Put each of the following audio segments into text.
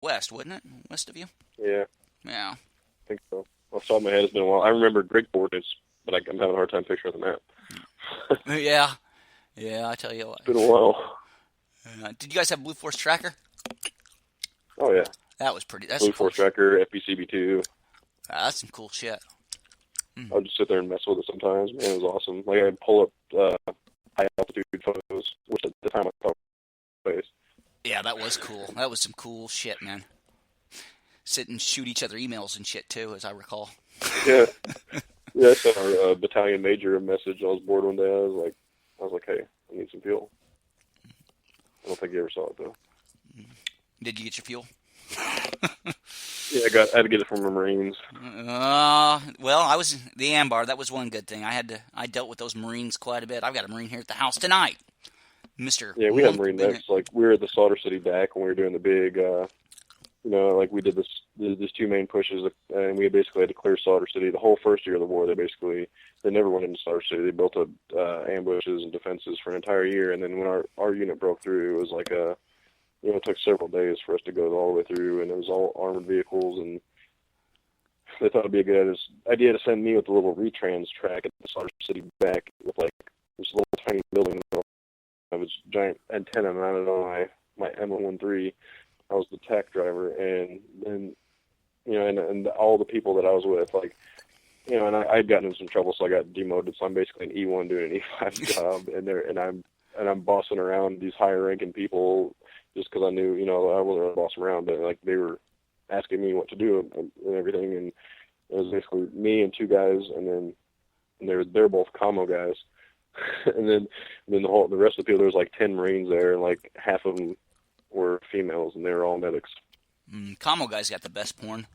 west, wouldn't it? West of you? Yeah, Yeah. I think so. Off the top of my head, it's been a while. I remember grid coordinates, but I'm having a hard time picturing the map. Yeah. Yeah, I tell you what. It's been a while. Did you guys have Blue Force Tracker? Oh yeah, That was pretty. That's Blue cool. Force Tracker, FPCB2. That's some cool shit. I would just sit there and mess with it sometimes. Man, it was awesome. Like I'd pull up high altitude photos, which at the time I thought was space. Yeah, that was cool. That was some cool shit, man. Sit and shoot each other emails and shit too, as I recall. Yeah, yeah. I sent our battalion major a message. I was bored one day. I was like, hey, I need some fuel. I don't think you ever saw it though. Did you get your fuel? Yeah, I had to get it from the Marines. Well, I was the Ambar. That was one good thing. I dealt with those Marines quite a bit. I've got a Marine here at the house tonight, Mister. Yeah, we had Marine mechs. Like we were at the Slaughter City back when we were doing the big, like we did these two main pushes, and we basically had to clear Slaughter City. The whole first year of the war, they never went into Slaughter City. They built up ambushes and defenses for an entire year, and then when our unit broke through, it was like it took several days for us to go all the way through, and it was all armored vehicles, and they thought it'd be a good idea to send me with the little retrans track at the Slaughter City back with like this little tiny building. I was giant antenna mounted on my M113. I was the TAC driver, and then and all the people that I was with, like and I'd gotten in some trouble, so I got demoted. So I'm basically an E1 doing an E5 job, and I'm bossing around these higher ranking people just because I knew I wasn't really bossing around, but like they were asking me what to do and everything, and it was basically me and two guys, and they're both commo guys, and then the rest of the people, there was like 10 Marines there, and like half of them were females, and they were all medics. Commo guys got the best porn.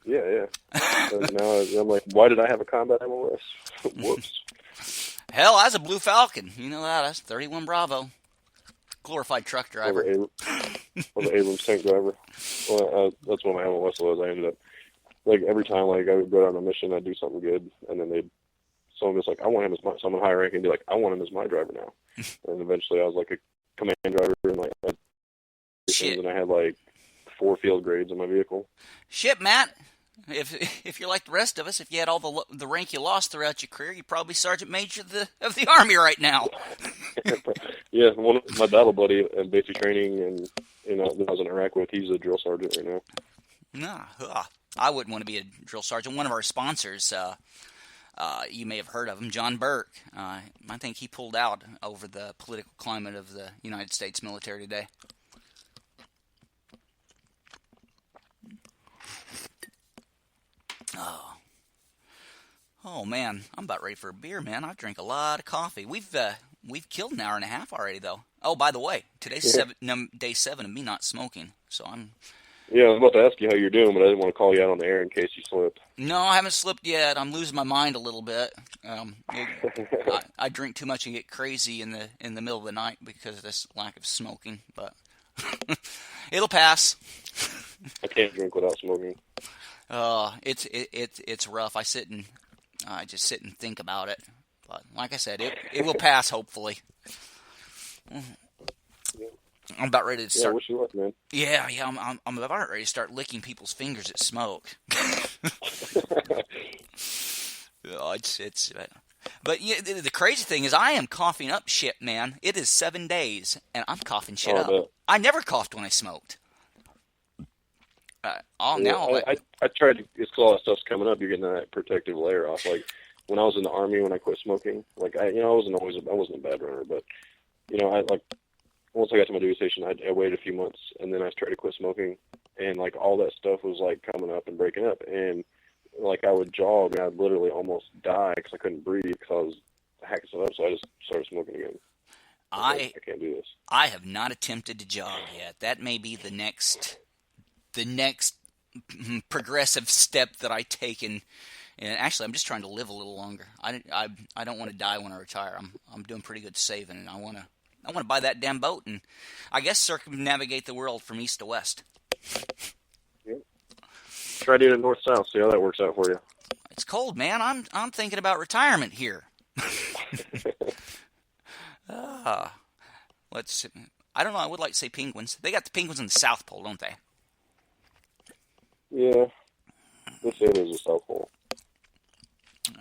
Yeah. So now I'm like, why did I have a combat MOS? Whoops. Hell, I was a Blue Falcon. You know that? That's 31 Bravo. Glorified truck driver. Was an Abrams tank driver. Well, that's what my MOS was. I ended up, like, every time like I would go down on a mission, I'd do something good, and then someone was like, I want him as someone high ranking be like, I want him as my driver now. And eventually I was like a command driver, and like Shit. And I had like 4 field grades in my vehicle. Shit, Matt. If you're like the rest of us, if you had all the rank you lost throughout your career, you're probably Sergeant Major of the Army right now. Yeah, one of my battle buddy in basic training, and that I was in Iraq with, he's a drill sergeant right now. Nah, I wouldn't want to be a drill sergeant. One of our sponsors, you may have heard of him, John Burke. I think he pulled out over the political climate of the United States military today. Oh man, I'm about ready for a beer, man. I've drank a lot of coffee. We've killed an hour and a half already, though. Oh, by the way, today's day 7 of me not smoking, so I'm. Yeah, I was about to ask you how you're doing, but I didn't want to call you out on the air in case you slipped. No, I haven't slipped yet. I'm losing my mind a little bit. I drink too much and get crazy in the middle of the night because of this lack of smoking, but it'll pass. I can't drink without smoking. It's rough. I just sit and think about it. But like I said, it will pass, hopefully. I'm about ready to start. Yeah, wish you luck, man. Yeah. I'm about ready to start licking people's fingers at smoke. But yeah, the crazy thing is, I am coughing up shit, man. It is 7 days, and I'm coughing shit up. I never coughed when I smoked. I tried to. It's all that stuff's coming up. You're getting that protective layer off. Like when I was in the Army, when I quit smoking, like I wasn't a bad runner, but once I got to my duty station, I waited a few months, and then I tried to quit smoking, and like all that stuff was like coming up and breaking up, and like I would jog, and I'd literally almost die because I couldn't breathe because I was hacking stuff up. So I just started smoking again. I can't do this. I have not attempted to jog yet. That may be the next progressive step that I take in. And actually, I'm just trying to live a little longer. I don't want to die when I retire. I'm doing pretty good saving, and I want to buy that damn boat and I guess circumnavigate the world from east to west. Yep. Try doing it north south. See how that works out for you. It's cold, man. I'm thinking about retirement here. Let's see. I don't know. I would like to say penguins. They got the penguins in the South Pole, don't they? Yeah, let's say there's a South Pole.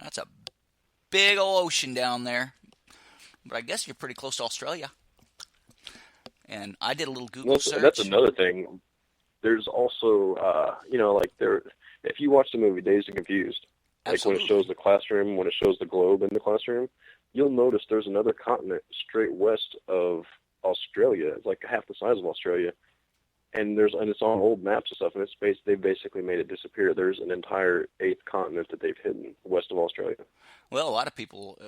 That's a big old ocean down there. But I guess you're pretty close to Australia. And I did a little Google search. That's another thing. There's also, if you watch the movie Dazed and Confused, like Absolutely. when it shows the classroom, when it shows the globe in the classroom, you'll notice there's another continent straight west of Australia. It's like half the size of Australia. And it's on old maps and stuff, and they've basically made it disappear. There's an entire eighth continent that they've hidden west of Australia. Well, a lot of people,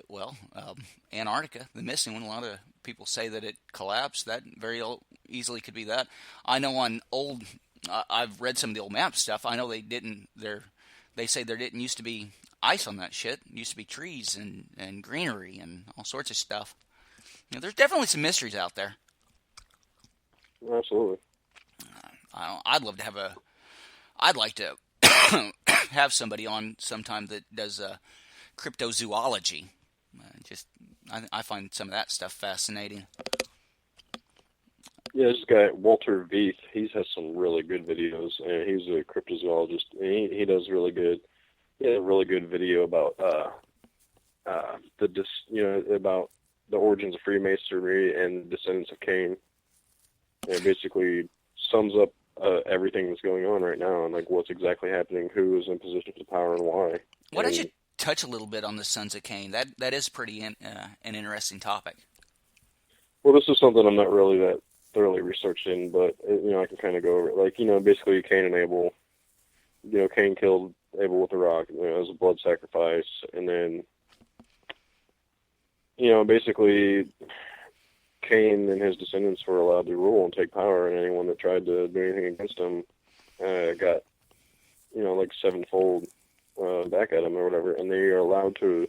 Antarctica, the missing one, a lot of people say that it collapsed. That very easily could be that. I know I've read some of the old map stuff. I know they say there didn't used to be ice on that shit. It used to be trees and greenery and all sorts of stuff. There's definitely some mysteries out there. Absolutely. I'd like to have somebody on sometime that does cryptozoology. I find some of that stuff fascinating. Yeah, this guy Walter Veith, he has some really good videos, and he's a cryptozoologist. And he does really good. He had a really good video about about the origins of Freemasonry and the descendants of Cain. And it basically sums up everything that's going on right now and like what's exactly happening, who is in positions of power, and why. Why don't you touch a little bit on the sons of Cain? That is pretty an interesting topic. Well, this is something I'm not really that thoroughly researched in, but I can kind of go over it. Like, basically Cain and Abel. Cain killed Abel with a rock. It was a blood sacrifice, and then basically Cain and his descendants were allowed to rule and take power, and anyone that tried to do anything against them got like sevenfold back at them or whatever, and they are allowed to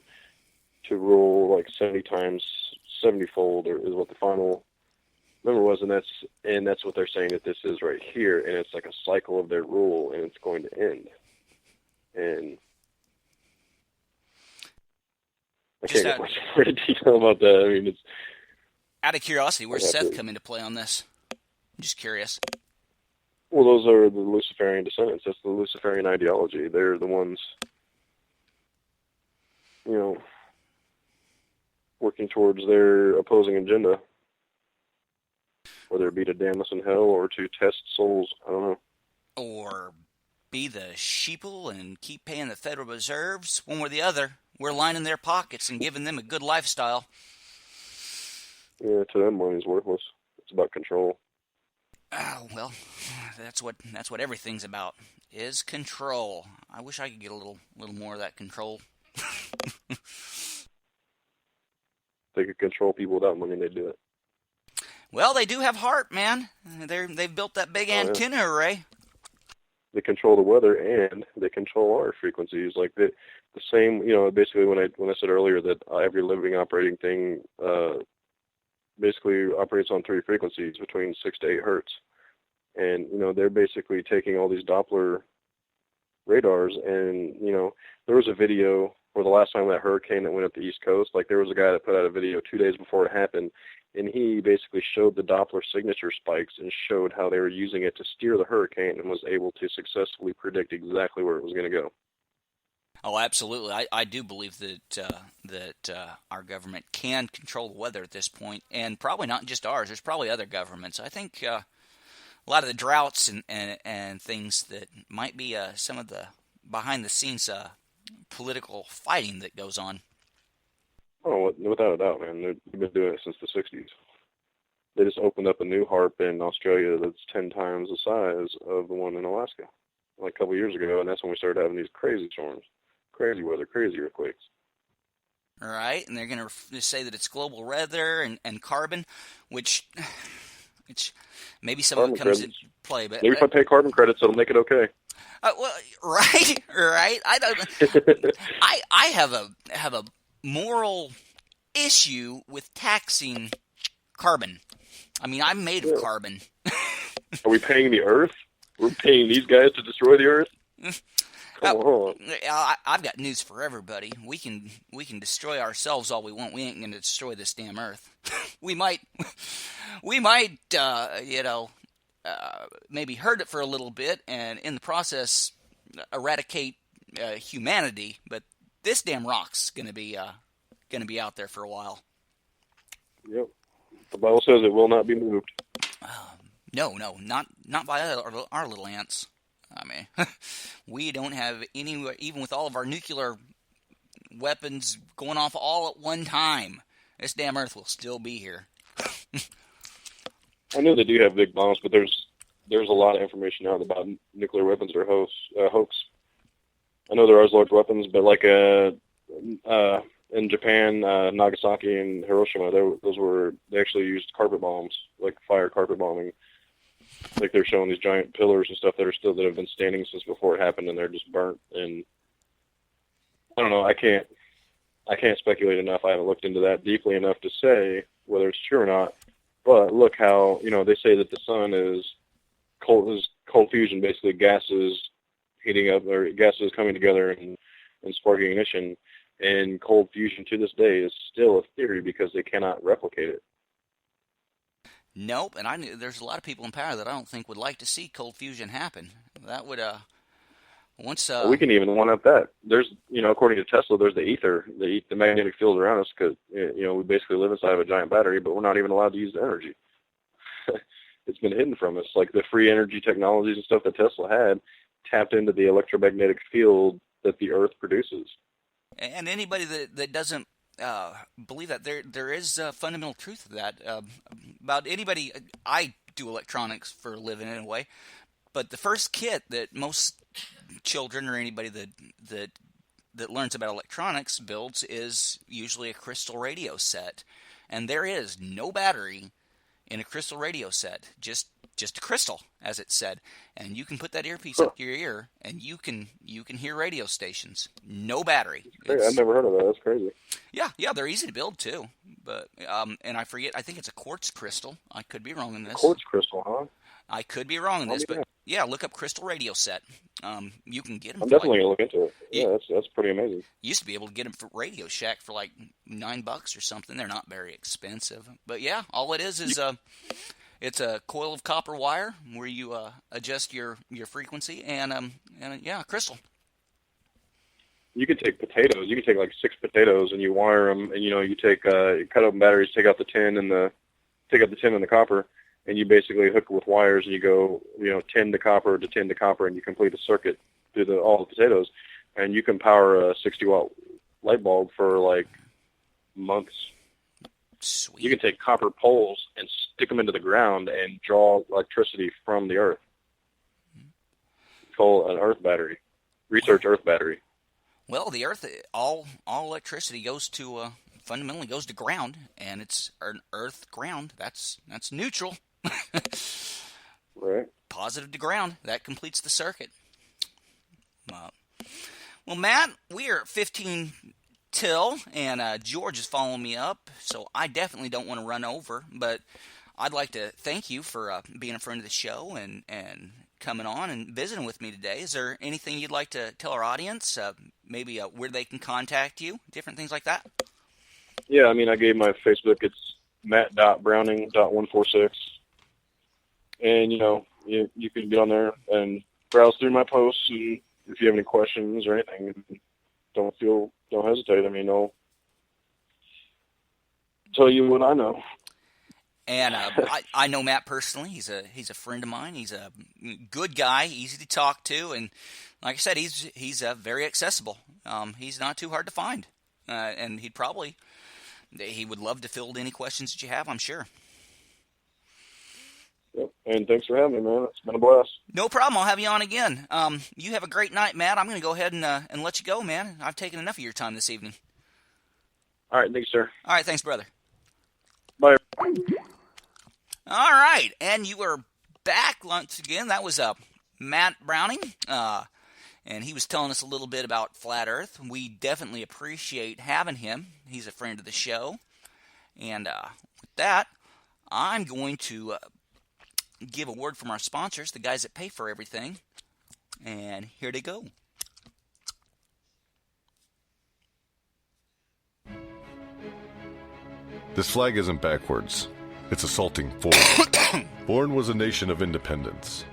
rule like 70 times 70-fold, or is what the final number was, and that's what they're saying that this is right here, and it's like a cycle of their rule, and it's going to end. And I can't get much more into detail about that. I mean, it's out of curiosity, where's Seth come into play on this? I'm just curious. Well, those are the Luciferian descendants. That's the Luciferian ideology. They're the ones, working towards their opposing agenda, whether it be to damn us in hell or to test souls. I don't know. Or be the sheeple and keep paying the Federal Reserves. One or the other. We're lining their pockets and giving them a good lifestyle. Yeah, to them, money's worthless. It's about control. Oh, well, that's what everything's about, is control. I wish I could get a little more of that control. They could control people without money, they'd do it. Well, they do have heart, man. They've built that big antenna array. They control the weather, and they control our frequencies. Like the same, basically when I said earlier that every living operating thing basically operates on 3 frequencies between 6 to 8 hertz. And, they're basically taking all these Doppler radars, and, there was a video for the last time that hurricane that went up the East Coast. Like, there was a guy that put out a video 2 days before it happened, and he basically showed the Doppler signature spikes and showed how they were using it to steer the hurricane, and was able to successfully predict exactly where it was going to go. Oh, absolutely. I do believe that our government can control the weather at this point, and probably not just ours. There's probably other governments. I think a lot of the droughts and things that might be some of the behind-the-scenes political fighting that goes on. Oh, without a doubt, man. They've been doing it since the 60s. They just opened up a new HARP in Australia that's 10 times the size of the one in Alaska, like a couple of years ago, and that's when we started having these crazy storms. Crazy weather, crazy earthquakes. All right, and they're going to say that it's global weather and carbon, which maybe some of it comes into play. But maybe if I pay carbon credits, it'll make it okay. Well, right. I don't. I have a moral issue with taxing carbon. I mean, I'm made of carbon. Are we paying the Earth? We're paying these guys to destroy the Earth? Come on. I've got news for everybody. We can destroy ourselves all we want. We ain't going to destroy this damn Earth. we might we might maybe hurt it for a little bit, and in the process eradicate humanity. But this damn rock's going to be out there for a while. Yep. The Bible says it will not be moved. No, not by our little ants. I mean, we don't have any, even with all of our nuclear weapons going off all at one time, this damn Earth will still be here. I know they do have big bombs, but there's a lot of information out about nuclear weapons or hoax. I know there are large weapons, but like in Japan, Nagasaki and Hiroshima, they actually used carpet bombs, like fire carpet bombing. Like they're showing these giant pillars and stuff that have been standing since before it happened, and they're just burnt. And I don't know. I can't speculate enough. I haven't looked into that deeply enough to say whether it's true or not. But look how they say that the sun is cold fusion, basically gases heating up or gases coming together and sparking ignition. And cold fusion to this day is still a theory because they cannot replicate it. Nope, and I knew there's a lot of people in power that I don't think would like to see cold fusion happen. That would once we can even one up that. There's according to Tesla, there's the ether, the magnetic field around us because we basically live inside of a giant battery, but we're not even allowed to use the energy. It's been hidden from us. Like the free energy technologies and stuff that Tesla had tapped into the electromagnetic field that the Earth produces. And anybody that doesn't believe that, there is fundamental truth to that. About anybody, I do electronics for a living in a way, but the first kit that most children or anybody that learns about electronics builds is usually a crystal radio set, and there is no battery in a crystal radio set, just a crystal, as it said, and you can put that earpiece up to your ear, and you can hear radio stations. No battery. I've never heard of that. That's crazy. Yeah, they're easy to build too. But and I forget. I think it's a quartz crystal. I could be wrong in this. Quartz crystal, huh? I could be wrong in this, but yeah, look up crystal radio set. You can get them. I'm definitely gonna look into it. Yeah, that's pretty amazing. Used to be able to get them for Radio Shack for like $9 or something. They're not very expensive, but yeah, all it is it's a coil of copper wire where you adjust your frequency and crystal. You could take potatoes. You could take like 6 potatoes and you wire them, and you take you cut open batteries, take out the tin and the copper, and you basically hook it with wires, and you go tin to copper to tin to copper, and you complete a circuit through all the potatoes, and you can power a 60-watt light bulb for like months. Sweet. You can take copper poles and stick them into the ground and draw electricity from the earth. It's called an earth battery. Research earth battery. Well, the earth, all electricity goes to fundamentally goes to ground, and it's an earth ground. That's neutral. Right. Positive to ground. That completes the circuit. Well, Matt, we are at 15 till, and George is following me up, so I definitely don't want to run over, but I'd like to thank you for being a friend of the show and coming on and visiting with me today. Is there anything you'd like to tell our audience, maybe where they can contact you, different things like that? Yeah, I mean, I gave my Facebook. It's matt.browning.146. And, you can get on there and browse through my posts, and if you have any questions or anything, don't hesitate. I mean, I'll tell you what I know. And I know Matt personally. He's a friend of mine. He's a good guy, easy to talk to, and like I said, he's very accessible. He's not too hard to find, and he would love to field any questions that you have, I'm sure. Yep. And thanks for having me, man. It's been a blast. No problem. I'll have you on again. You have a great night, Matt. I'm going to go ahead and let you go, man. I've taken enough of your time this evening. All right. Thanks, sir. All right. Thanks, brother. Bye. All right. And you are back once again. That was Matt Browning. And he was telling us a little bit about Flat Earth. We definitely appreciate having him. He's a friend of the show. And with that, I'm going to give a word from our sponsors, the guys that pay for everything. And here they go. This flag isn't backwards. It's assaulting forward. Bourne was a nation of independence.